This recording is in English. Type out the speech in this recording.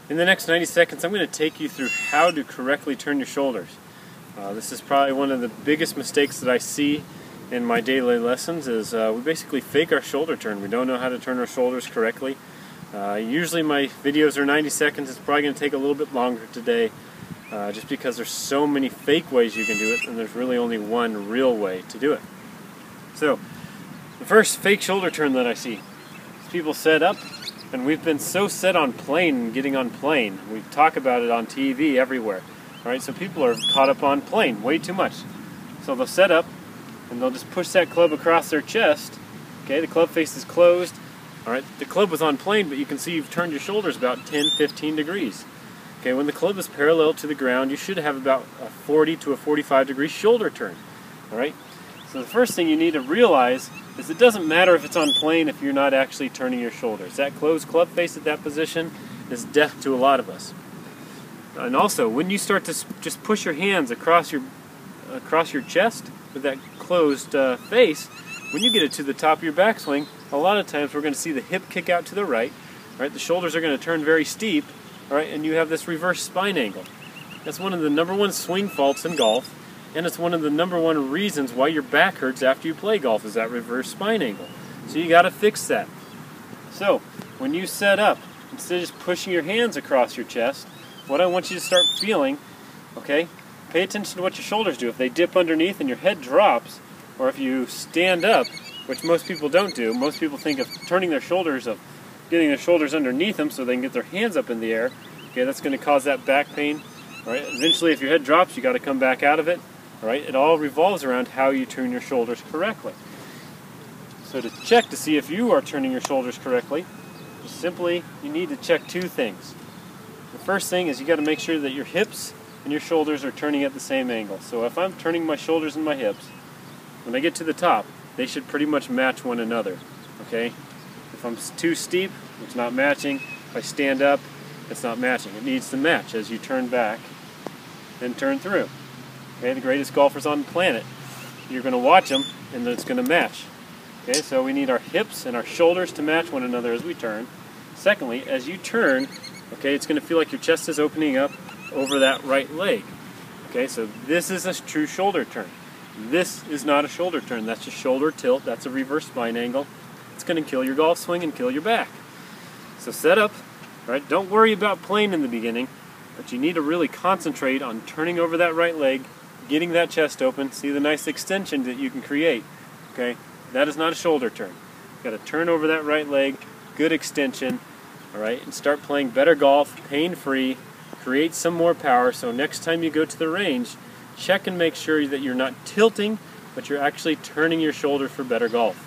In the next 90 seconds, I'm going to take you through how to correctly turn your shoulders. This is probably one of the biggest mistakes that I see in my daily lessons is we basically fake our shoulder turn. We don't know how to turn our shoulders correctly. Usually my videos are 90 seconds. It's probably going to take a little bit longer today just because there's so many fake ways you can do it and there's really only one real way to do it. So, the first fake shoulder turn that I see is people set up, and we've been so set on plane and getting on plane. We talk about it on TV everywhere. Alright, so people are caught up on plane way too much. So they'll set up and they'll just push that club across their chest. Okay, the club face is closed. Alright, the club was on plane, but you can see you've turned your shoulders about 10-15 degrees. Okay, when the club is parallel to the ground, you should have about a 40 to a 45 degree shoulder turn. Alright, so the first thing you need to realize is it doesn't matter if it's on plane if you're not actually turning your shoulders. That closed club face at that position is death to a lot of us. And also, when you start to just push your hands across your chest with that closed face, when you get it to the top of your backswing, a lot of times we're going to see the hip kick out to the right. Right, the shoulders are going to turn very steep. All right, and you have this reverse spine angle. That's one of the #1 swing faults in golf, and it's one of the #1 reasons why your back hurts after you play golf is that reverse spine angle. So you got to fix that. So when you set up, instead of just pushing your hands across your chest, what I want you to start feeling, okay, pay attention to what your shoulders do. If they dip underneath and your head drops, or if you stand up, which most people don't do, most people think of turning their shoulders up, getting their shoulders underneath them so they can get their hands up in the air. Okay, that's going to cause that back pain. All right, eventually if your head drops, you got to come back out of it. All right, it all revolves around how you turn your shoulders correctly. So to check to see if you are turning your shoulders correctly, just simply you need to check two things. The first thing is you got to make sure that your hips and your shoulders are turning at the same angle. So if I'm turning my shoulders and my hips, when I get to the top, they should pretty much match one another. Okay? If I'm too steep, it's not matching. If I stand up, it's not matching. It needs to match as you turn back and turn through. Okay, the greatest golfers on the planet. You're going to watch them, and it's going to match. Okay, so we need our hips and our shoulders to match one another as we turn. Secondly, as you turn, okay, it's going to feel like your chest is opening up over that right leg. Okay, so this is a true shoulder turn. This is not a shoulder turn. That's a shoulder tilt. That's a reverse spine angle. It's going to kill your golf swing and kill your back. So set up, right? Don't worry about playing in the beginning, but you need to really concentrate on turning over that right leg, getting that chest open. See the nice extension that you can create. Okay, that is not a shoulder turn. You've got to turn over that right leg, good extension, all right, and start playing better golf, pain-free. Create some more power. So next time you go to the range, check and make sure that you're not tilting, but you're actually turning your shoulder for better golf.